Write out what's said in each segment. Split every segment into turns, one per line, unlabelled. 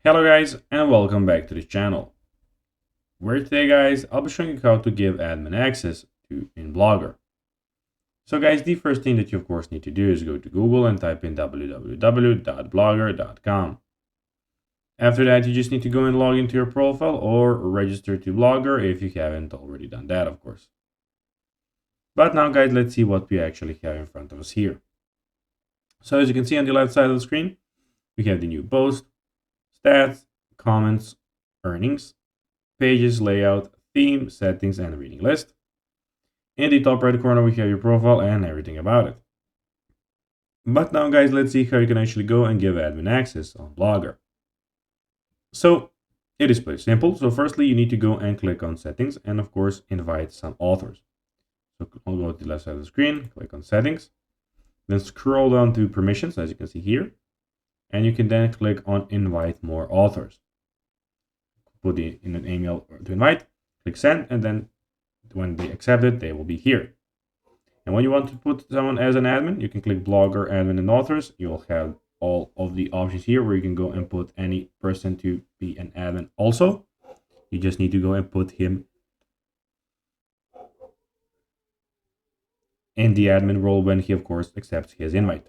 Hello guys and welcome back to the channel, where today guys I'll be showing you how to give admin access to Blogger. So guys, the first thing that you of course need to do is go to Google and type in www.blogger.com. After that you just need to go and log into your profile or register to Blogger if you haven't already done that, of course. But now guys, let's see what we actually have in front of us here. So as you can see on the left side of the screen, we have the new post, stats, comments, earnings, pages, layout, theme, settings, and reading list. In the top right corner, we have your profile and everything about it. But now guys, let's see how you can actually go and give admin access on Blogger. So it is pretty simple. So firstly, you need to go and click on settings and of course invite some authors. So I'll go to the left side of the screen, click on settings, then scroll down to permissions, as you can see here. And you can then click on invite more authors. Put in an email to invite, click send, and then when they accept it, they will be here. And when you want to put someone as an admin, you can click Blogger, admin, and authors. You'll have all of the options here where you can go and put any person to be an admin also. You just need to go and put him in the admin role when he, of course, accepts his invite.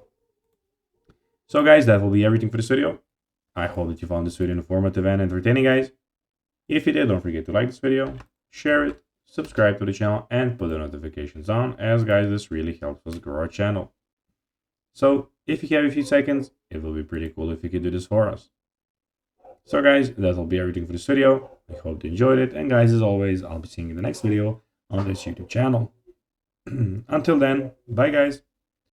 So guys, that will be everything for this video. I hope that you found this video informative and entertaining, guys. If you did, don't forget to like this video, share it, subscribe to the channel, and put the notifications on, as guys, this really helps us grow our channel. So if you have a few seconds, it will be pretty cool if you could do this for us. So guys, that will be everything for this video. I hope you enjoyed it, and guys, as always, I'll be seeing you in the next video on this YouTube channel. Until then, bye guys.